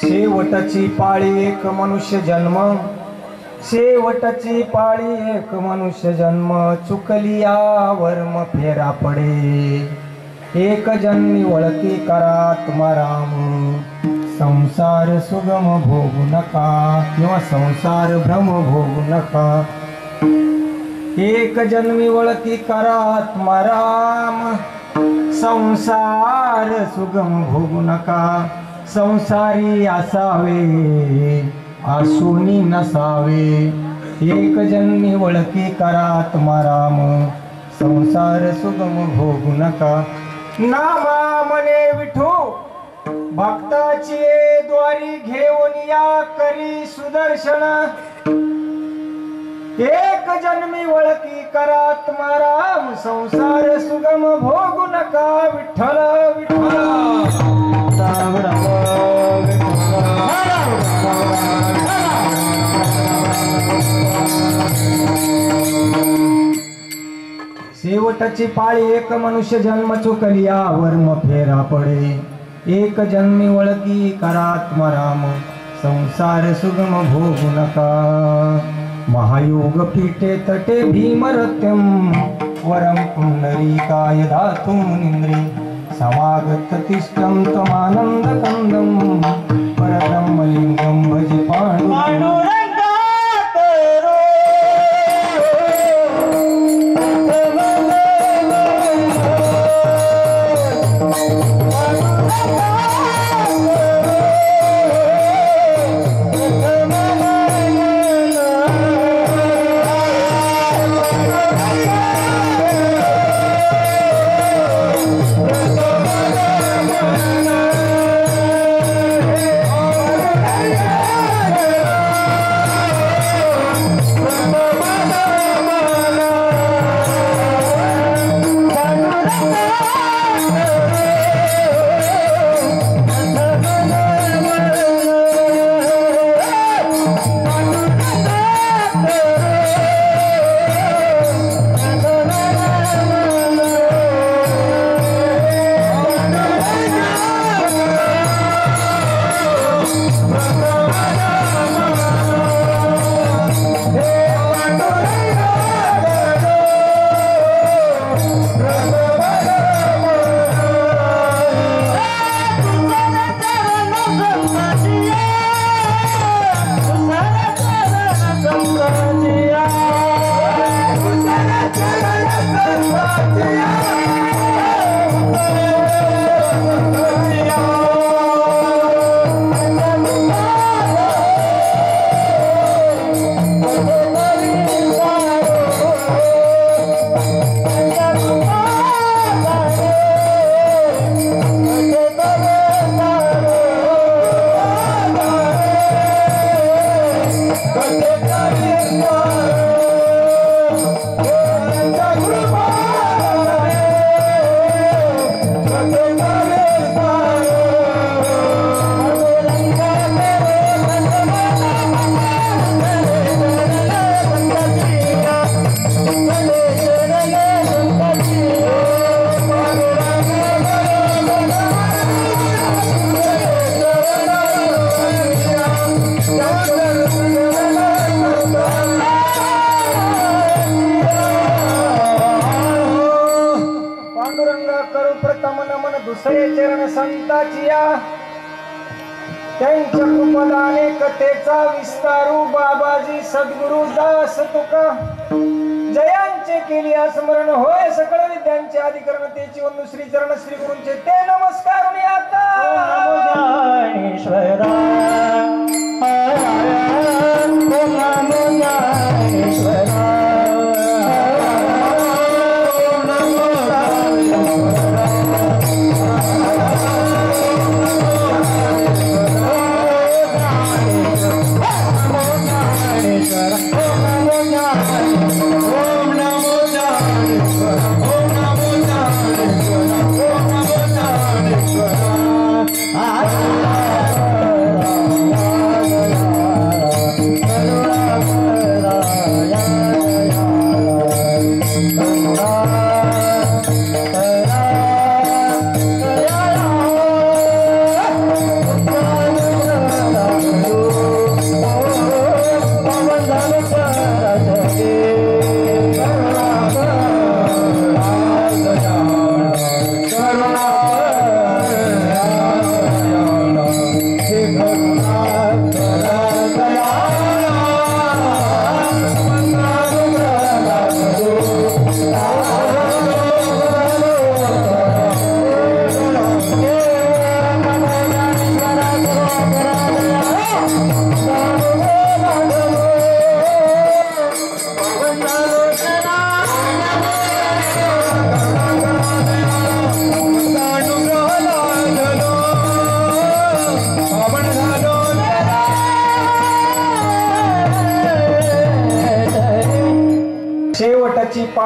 शेवटची पाळी एक मनुष्य जन्म, शेवटची पाळी एक मनुष्य जन्म, चुकली वर्म फेरा पडे, एक जन्मी वळती करा तुम्हा राम, संसार सुगम भोगू नका किंवा संसार भ्रम भोगू नका, एक जन्मी वळती करा तुम्हा राम, संसार सुगम भोगू नका, संसारी असावे आसुनी नसावे, एक जन्मी वळती करा तुम्हा राम, संसार सुगम भोगू नका, नामा मने विठू भक्ताची द्वारी घेऊन या करी सुदर्शन, एक जन्मी वळती करा तुम्हा राम, संसार सुगम भोगू नका, विठ्ठल विठ्ठल शेवटची पाळी एक मनुष्य जन्म, चुकलिया वर्म फेरा पडे, एक जन्मी वळती करा तुम्हा राम, संसार सुगम भोगू नका, महायोग पीठे तटे भीमरत्यम, वरम पुंडरीकाय धातुं निंद्रे, समागत तिष्ठं तमानंद कंदं, परब्रह्मलिंगं भजे पांडुरंग। दुसरे चरण संताचिया, त्यांच्या कृपदाने कथेचा विस्तारू बाबाजी सद्गुरु दास तुका, जयांचे केली स्मरण होय सकळ विद्यांचे अधिकरणतेची वंदू श्री चरण श्री गुरूंचे ते नमस्कार आता Om Namo Narayana, Om Namo Narayana.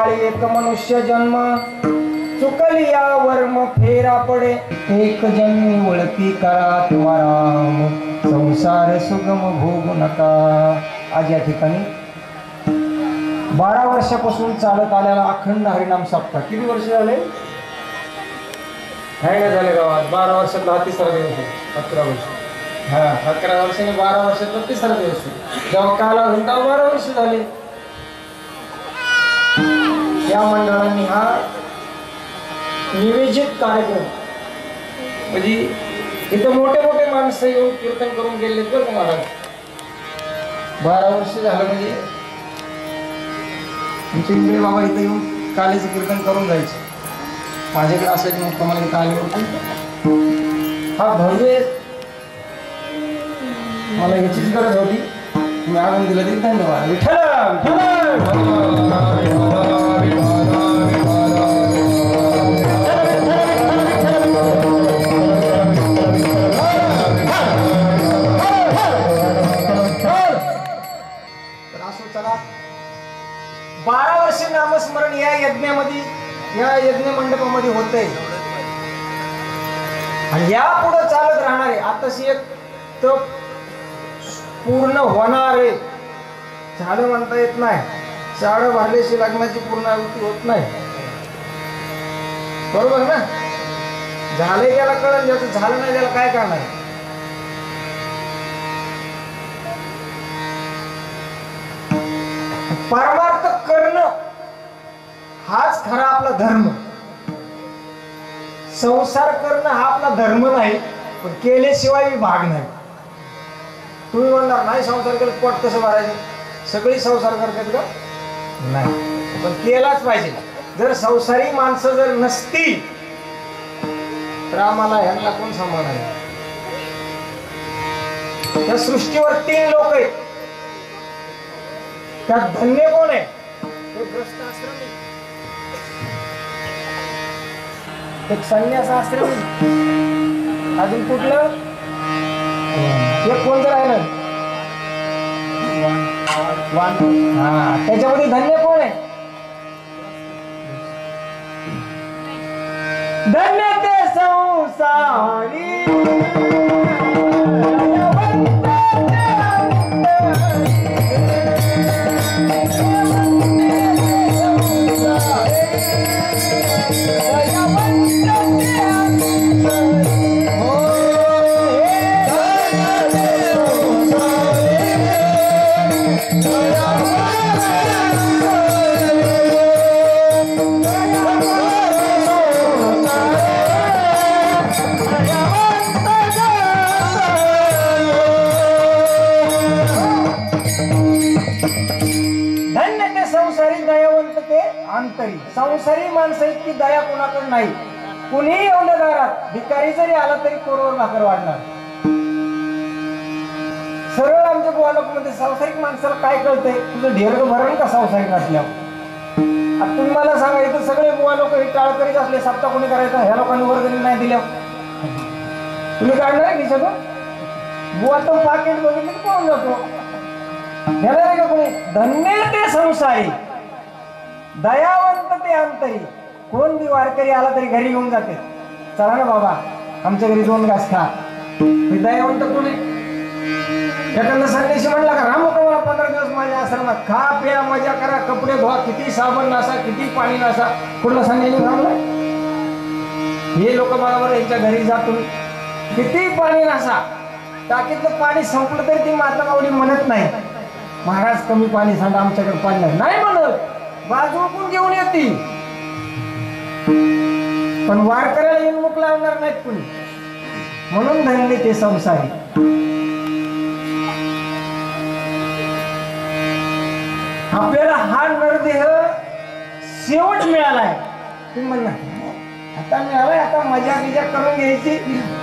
काळी एक मनुष्य जन्म चुकली या वर्म फेरा पडे एक जन्मी ओळखी करा तुमाराम संसार सुगम भोगू नका. आज या ठिकाणी 12 वर्षापासून चालत आलेला अखंड हरिनाम सप्ताह. किती वर्ष झाले? काय झाले गावात? 12 वर्षातला हा तिसरा दिवस आहे. 11 वर्ष. हा 11 वर्षाने 12 वर्षातला तिसरा दिवस आहे. जेव्हा काला घंटा 12 वर्ष झाले. या मंडळांनी हा निवेदित कार्यक्रम म्हणजे इथं मोठे मोठे माणसं येऊन कीर्तन करून गेले बरं का महाराज. 12 वर्ष झालं म्हणजे आमच्या इंगळे बाबा इथं येऊन कालेचं कीर्तन करून जायचे. माझ्याकडे असायचे मग तुम्हाला इथं आल्यावर हा भव्य मला याचीच गरज होती. तुम्ही आणून दिलं तरी धन्यवाद. विठ्ठल तर असो चला. 12 वर्ष नामस्मरण या यज्ञामध्ये या यज्ञ मंडपामध्ये होतंय आणि या पुढे चालत राहणार आहे. आताशी एक तप पूर्ण होणार आहे. झाडं म्हणता येत नाही. झाडं भरल्याशी लग्नाची पूर्णावृत्ती होत नाही. बरोबर ना? झालंय त्याला कळलं, ज्याचं झालं नाही त्याला काय करणार. परमार्थ करणं हाच खरा आपला धर्म. संसार करणं हा आपला धर्म नाही, पण केल्याशिवाय विभाग नाही. तुम्ही म्हणणार नाही संसार केलं पोट कसं भरायचं? सगळी संसार करतात का? नाही, पण केलाच पाहिजे. जर संसारी माणसं जर नसती तर आम्हाला ह्यांना कोण सांभाळणार? त्या सृष्टीवर 3 लोक आहेत. त्यात धन्य कोण आहे? एक ग्रस्त आश्रम, एक संन्यास आश्रम, अजून कुठलं एक कोण जर आहे ना हा त्याच्यामध्ये धन्य कोण आहे? धन्य ते संसारी संसारी माणसं इतकी दया कोणाकडे नाही. कुणीही एवढ्या दारात भिकारी जरी आला तरी कोरवर भाकर वाढणार. सरळ आमच्या बुवा लोक मध्ये संसारिक माणसाला काय कळतंय? तुझं ढेरग भरण का संसारिक असल्यावर? आता तुम्ही मला सांगा, इथं सगळे बुवा लोक हे टाळ करीत असले सप्ता कोणी करायचा? ह्या लोकांनी वर्गणी नाही दिल्या तुम्ही काढणार की सगळं? बुवा तो पाकिट बघितलं कोण जातो? घेणार आहे का कोणी? धन्य ते संसारी दयावंत ते अंतरी. कोण बी वारकरी आला तरी घरी घेऊन जाते. चला ना बाबा आमच्या घरी 2 घास खा. दयावंत कोण आहे? एखादा संन्यासी म्हणला का रामू का मला 15 दिवस माझ्या आश्रमात खा प्या मजा करा, कपडे धुवा, किती साबण नासा, किती पाणी नासा. कुठला संन्यासी थांबला? हे लोक बरोबर यांच्या घरी जातून किती पाणी नासा, टाकीतलं पाणी संपलं तरी ती माता माऊली म्हणत नाही महाराज कमी पाणी सांगा आमच्याकडे पाणी नाही म्हणत. बाजूकडून घेऊन येते. पण वारकऱ्याला येऊन मुक लावणार नाहीत कुणी. म्हणून धन्य ते संसारी. आपल्याला हा नरदेह शेवट मिळालाय. तुम्ही म्हणणार आता मिळालाय, आता मजा बिजा करून घ्यायची,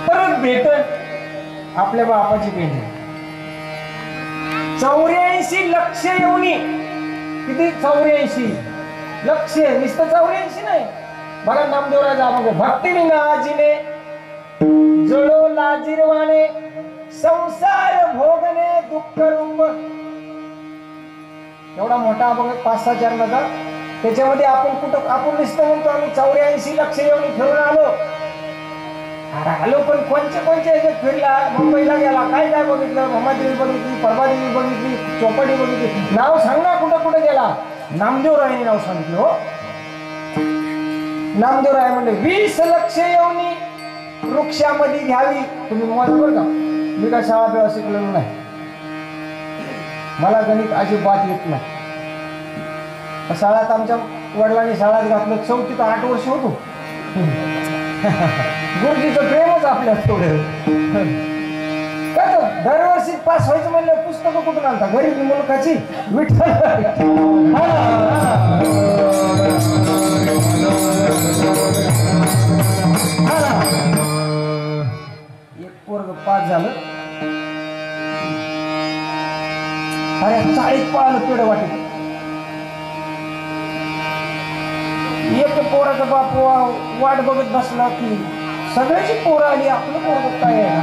परत भेटत आपल्या बापाची पेंढी. 84 लक्ष येऊनी. किती? 84 लक्ष. नुसतं 84 नाही. बघा नामदेवराजा मग भक्ती नाजीने जळो लाजिरवाने संसार भोगणे दुःख रूप. एवढा मोठा अभंग 5-6 चरणाचा त्याच्यामध्ये आपण कुठं आपण नुसतं म्हणतो आम्ही 84 लक्ष येऊन फिरून आलो. अरे आलो पण कोणच्या याच्यात फिरला? मुंबईला गेला, काय काय बघितलं? भमादेवी बघितली, परमादेवी बघितली, चौपाटी बघितली. नाव सांग ना, कुठं कुठं गेला? नामदेवरायांनी नाव सांगितलं. हो, नामदेवराय म्हणले 20 लक्ष येऊनी वृक्षामध्ये घ्यावी. तुम्ही मोजा बरं का, मी काय शाळा बिळा शिकलेलो नाही, मला गणित अजिबात येत नाही. शाळात आमच्या वडिलांनी शाळेत घातलं, 4 ते 8 वर्ष होतो. गुरुजीचं प्रेमच आपल्या थोडं. काय तर दरवर्षी पास व्हायचं म्हणलं, पुस्तकं कुठून आणता? गरीबी मुलकाची विठ्ठल. एक पोरग पास झालं, अरे 40 पाळलं पेढ वाटेल. एक पोराचा बाप वाट बघत बसला की सगळ्याची पोरं आली, आपलं पोरग काय आहे ना?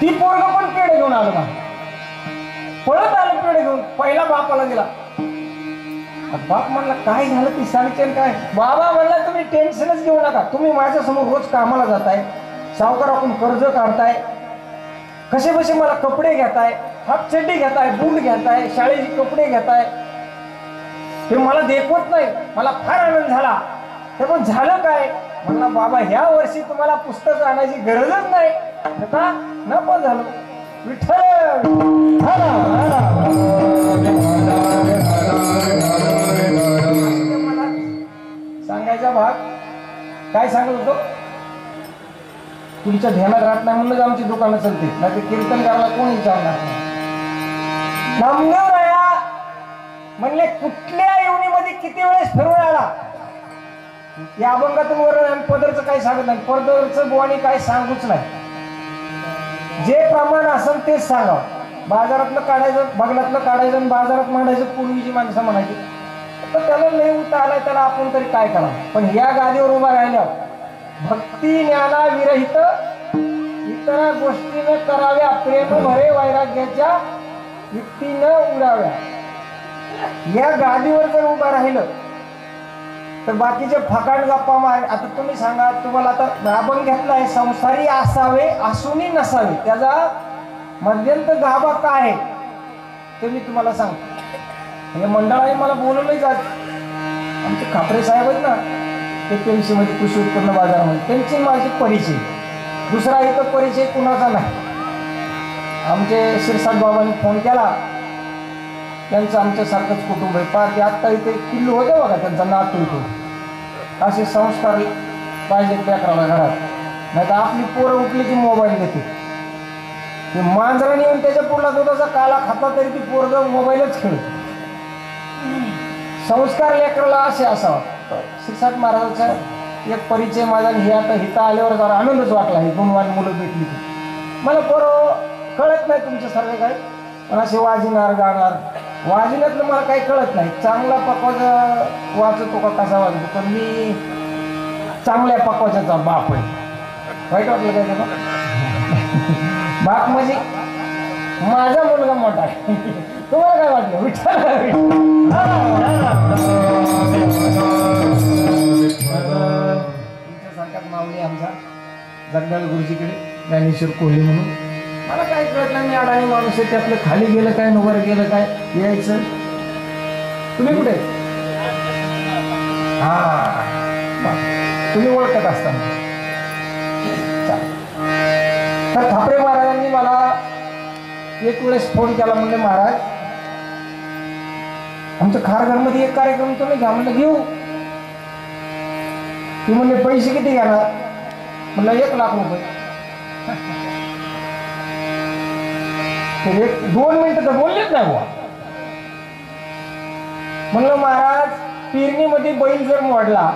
ती पोरग पण पेढे घेऊन आलं ना, पळत आलं पेढे घेऊन. पहिला बापाला दिला. बाप म्हणला काय झालं ती सांगते काय? बाबा म्हणला तुम्ही टेन्शनच घेऊ नका, तुम्ही माझ्यासमोर रोज कामाला जाताय, सावकाराकडून कर्ज काढताय, कसे बसे मला कपडे घेताय, हाफ चड्डी घेताय, बूट घेताय, शाळेचे कपडे घेताय, ते मला देखवत नाही. मला फार आनंद झाला. ते पण झालं काय? म्हणला बाबा ह्या वर्षी तुम्हाला पुस्तक आणायची गरजच नाही. का नको झालं? विठ्ठल सांगायचा भाग काय सांगत होतो? तुमच्या ध्यानात राहत नाही म्हणूनच आमची दुकानं चालते, नाही तर कीर्तन करायला कोण विचारणार नाही. नामदेवराया म्हणले कुठल्या योनीमध्ये किती वेळेस फिरून आला? या अभंगातून वरून पदरचं काही सांगत नाही, पदरचं बुवानी काही सांगूच नाही. जे प्रमाण असेल तेच सांगावं. बाजारातलं काढायचं, बगलातलं काढायचं आणि बाजारात मांडायचं पूर्वीची माणसं म्हणायची. तर त्याला लय उठा आलाय, त्याला आपण तरी काय करावं? पण ह्या गादीवर उभा राहिल्यावर भक्ती ज्ञाना विरहित इतर गोष्टीने कराव्या, प्रेम भरे वैराग्याच्या युक्तीनं उडाव्या. या गादीवर जर उभा राहिलं तर बाकीचे फकाट गप्पा मार. आता तुम्ही सांगा, तुम्हाला आता अभंग घेतलाय, संसारी असावे असूनही नसावे, त्याचा मध्यंतर गाभा काय आहे ते मी तुम्हाला सांगतो. हे मंडळाने मला बोलवलंय आज. आमचे खापरे साहेब आहेत ना, ते APMC मध्ये कृषी उत्पन्न बाजारामध्ये, त्यांची माझी परिचय, दुसरा इथं परिचय कुणाचा नाही. आमचे शिरसाट बाबांनी फोन केला, त्यांचं आमच्यासारखंच कुटुंब आहे. पार ते आत्ता इथे पिल्लू होते बघा, त्यांचा नातू इथून. असे संस्कार पाहिजे लेकराला घरात, नाही तर आपली पोरं उठली की मोबाईल देते. ते मांजराने येऊन त्याच्या पुढला दुधाचा काला खाता तरी ती पोरग मोबाईलच खेळत. संस्कार लेकराला असे असावा. शिरसाट महाराजांचा एक परिचय माझा, हे आता हिता आल्यावर जरा आनंदच वाटला. ही 2 मुलं भेटली की मला पोरं कळत नाही तुमच्यासारखं काय, पण असे वाजणार गाणार, वाजण्यातलं मला काही कळत नाही. चांगला पकवाजा वाचतो का कसा वाजतो, पण मी चांगल्या पकवाजाचा बाप आहे. वाईट वाटलं काय त्याला? बाप म्हणजे माझा मुलगा मोठा आहे. तुम्हाला काय वाटलं? विठ्ठल तुमच्यासारखाच माऊली आमचा जगदाळ गुरुजीकडे, ज्ञानेश्वर कोहली म्हणून. मला काय कळत नाही, मी अडाणी माणूस आहे. त्यातलं खाली गेलं काय, वर गेलं काय, यायचं. तुम्ही कुठे? हा, तुम्ही ओळखत असताना. तर ठाकरे महाराजांनी मला एक वेळेस फोन केला, म्हणले महाराज आमच्या खारघरमध्ये एक कार्यक्रम तुम्ही घ्या. म्हणलं घेऊ. ती म्हणले पैसे किती घेणार? म्हणलं 1 लाख रुपये. 2 मिनिटं तर बोललेच नाही बुवा. म्हणलं महाराज पेरणीमध्ये बैल जर मोडला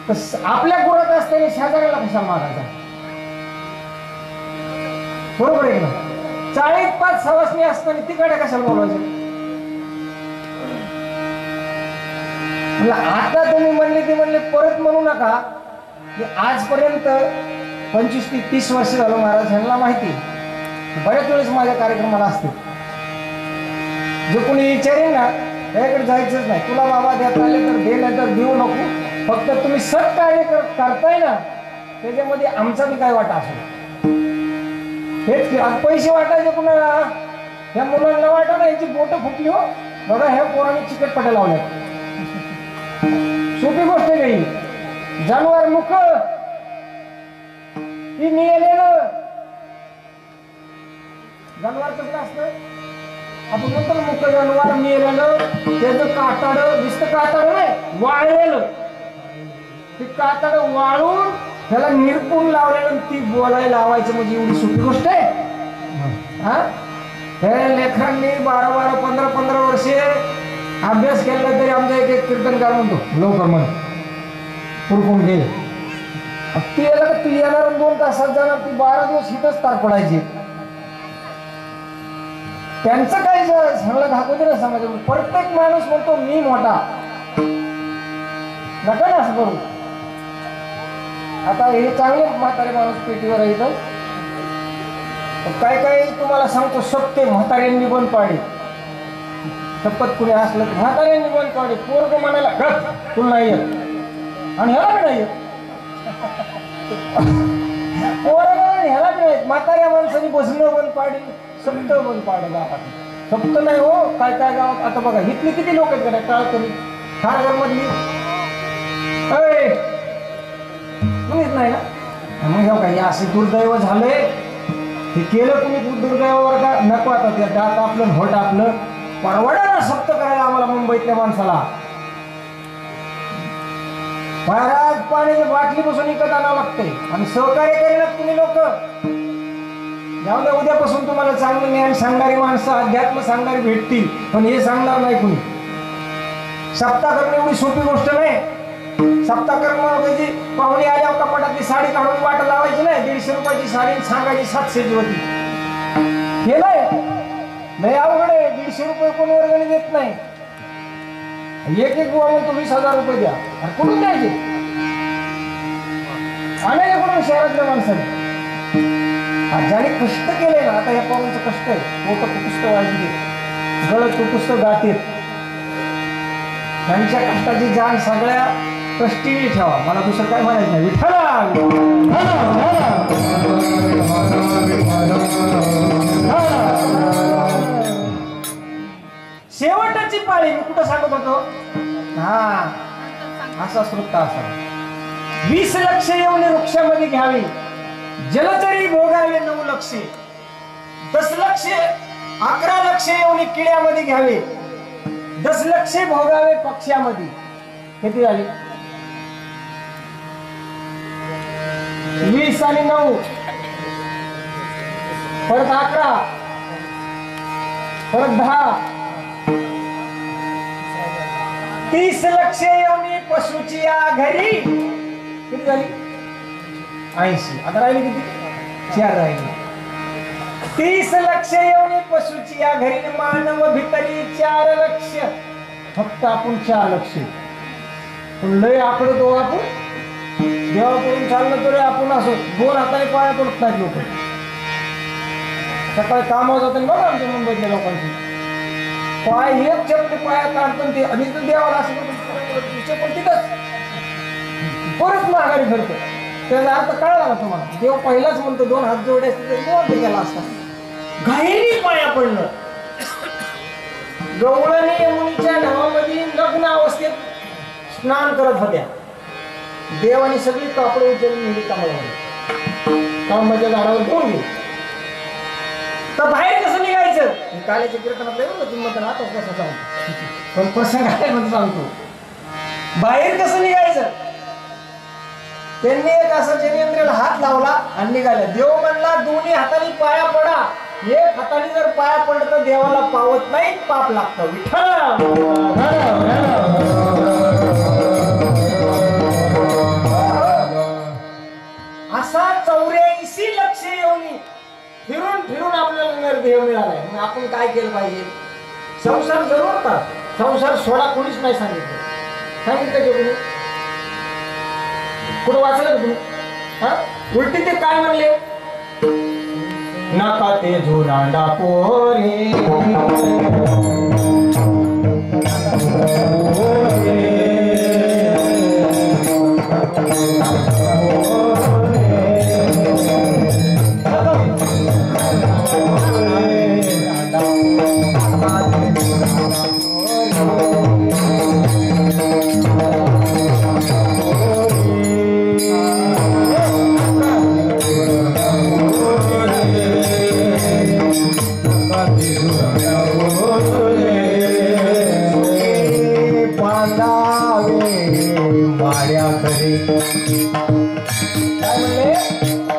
तर आपल्या गुरात असताना शेजाऱ्याला कसा मागायचा? बरोबर आहे ना? 40-5 सवासणी असताना तिकडे कशाला बोलायचं? आता तुम्ही म्हणले ते म्हणले परत म्हणू नका. आजपर्यंत 25 ते 30 वर्ष झालं महाराज, ह्यांना माहिती बऱ्याच वेळेस माझ्या कार्यक्रमाला असते. जे कोणी विचारेल ना याकडे जायचंच नाही. तुला बाबा देता आले तर दे, नाही तर देऊ नको. फक्त तुम्ही सत्कार्य करताय ना, त्याच्यामध्ये आमचा बी काय वाटा असेल. हेच की पैसे वाटायचे कुणाला? ह्या मुलांना वाटा ना, याची बोट फुटली हो बघा. ह्या पोराने चिकटपट्या लावल्या. सोपी गोष्ट नाही. जनावर मुख ती नियलेलं जनावर कसं असतं, आपण म्हणतो मुख जनावर मिळालेलं, त्याचं कातड नुसतं कातड नाही, वाळलेलं. ते कातड वाळून त्याला निरपून लावलेलं, ती बोलायला लावायचं म्हणजे एवढी सोपी गोष्ट आहे. हा, हे लेखरांनी 12-12, 15-15 वर्षे अभ्यास केला तरी आमचा एक कीर्तनकार म्हणतो लवकर म्हण पुरकून गेले. ती याला का तू येणार 2 तासात जाणार, ती 12 दिवस हिथंच तार पडायची. त्यांचं काय सगळं दाखवते ना समाज. प्रत्येक माणूस म्हणतो मी मोठा, नका ना असं करू. आता हे चांगले म्हातारे माणूस पेटीवर आहे इथं. काय काय तुम्हाला सांगतो, सत्य म्हाताऱ्यांनी बंद पाडे. शपथ कुणी असलं तर म्हाताऱ्यांनी बंद पाडे. पोरग म्हणायला गप तुला नाही येत, आणि ह्याला बी नाही येत. पोरग ह्याला बी नाही. म्हाताऱ्या माणसाने बसणं बंद पाडे, सप्त बंद पाडे गावात. सप्त नाही हो, काय काय गावात. आता बघा इथली किती लोक आहेत का टाळ कमी खारघर मधली कुणीच नाही ना. मग काही असे दुर्दैव झाले, हे केलं कुणी दुर्दैवावर का नको. आता ते दात आपलं होट आपलं परवडा ना सप्त करायला आम्हाला मुंबईतल्या माणसाला. महाराज पाण्याची बाटली बसून विकत आणावं लागतंय, आणि सहकार्य करेनात तुम्ही लोक. जाऊ द्या, उद्यापासून तुम्हाला चांगलं ज्ञान सांगणारी माणसं, अध्यात्म सांगणारी भेटतील, पण हे सांगणार नाही कुणी. सप्ताह करणं एवढी सोपी गोष्ट नाही. सप्ताह करणं म्हणजे पाहुणे आल्यावर कपाटातली साडी काढून वाट लावायची नाही. 150 रुपयाची साडी सांगायची 700ची होती. हे नाही लय अवघड आहे. 150 रुपये कोण वर्गणी देत नाही. एक बुवा म्हणतो 20,000 रुपये द्या. कुठून द्यायचे? आणायचे कुठून? शहरातल्या माणसाने. ज्याने कष्ट केले ना, आता या पाहुणचं कष्ट आहे. मोठं पुस्तक वाजली, गळत पुस्तक गातेत. त्यांच्या कष्टाची जाण सगळ्या कष्टी ठेवा. मला दुसरं काय म्हणायचं नाही. शेवटची पाळी मी कुठं सांगत होतो. हा, असा श्रुता असा 20 लक्ष येऊन वृक्षामध्ये घ्यावी, जलचरी भोगावे 9 लक्ष, 10 लक्ष 11 लक्ष येऊन किड्यामध्ये घ्यावे, 10 लक्ष भोगावे पक्ष्यामध्ये. किती झाली? 20 आणि 9 परत 11 परत 10, 30 लक्ष येऊन पशुची या घरी. किती झाली? 80. आता राहिली किती? 4 राहिली. 30 लक्ष येऊन पशुची या घरी, मानव भितरी 4 लक्ष. फक्त आपण 4 लक्ष. पण लय आकडत हो आपण. देवाकडून चाललं तरी आपण असं 2 हाताने पाया पडत नाहीत लोक. सकाळी कामावर जातात बघा आमच्या मुंबईतल्या लोकांची, पाय एक चपटे पाया काढतात ते, आणि देवाला असं पण तिथंच परत माघारी फिरतो. त्याचा अर्थ कळला ना तुम्हाला? देव पहिलाच म्हणतो 2 हात जोडे असते गेला असता. घाईनी पाया पडलं. गवळणी मुलीच्या ढवामध्ये लग्न अवस्थेत स्नान करत होत्या. देवाने सगळी कापडे उचलून नेली कमळामध्ये, कळंबाच्या झाडावर घेऊन गेली. तर बाहेर कसं निघायचं? काळ्याच्या कीर्तनात तुम्हाला आता कसं सांगतो, पण प्रसंग आहे म्हणून सांगतो. बाहेर कसं निघायचं? त्यांनी एक असं जनेंद्रियाला हात लावला आणि निघाला. देव म्हणला 2 हाताने पाया पडा. 1 हाताने जर पाया पडलं तर देवाला पावत नाही, पाप लागतं. असा 84 लक्ष येऊनी फिरून फिरून आपल्याला देव मिळालाय. मग आपण काय केलं पाहिजे? संसार जरूर का संसार सोडा कोणीच नाही सांगितलं. सांगितलं की कोणी? कुठं वाचलं तुम्ही? हा, उलटी ते काय म्हणले? नका ते झुरांडा पोरे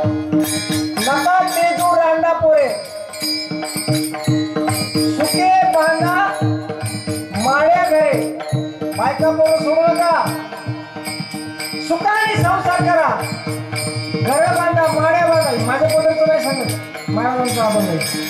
नका तेजू रांडा पोरे सुके बांधा माळ्या घरे बायका पोरं सोडू नका सुखाने संसार करा घर बांधा माळ्या बांधा माझ्या पोराचं नाही सांगत माझ्या आपण नाही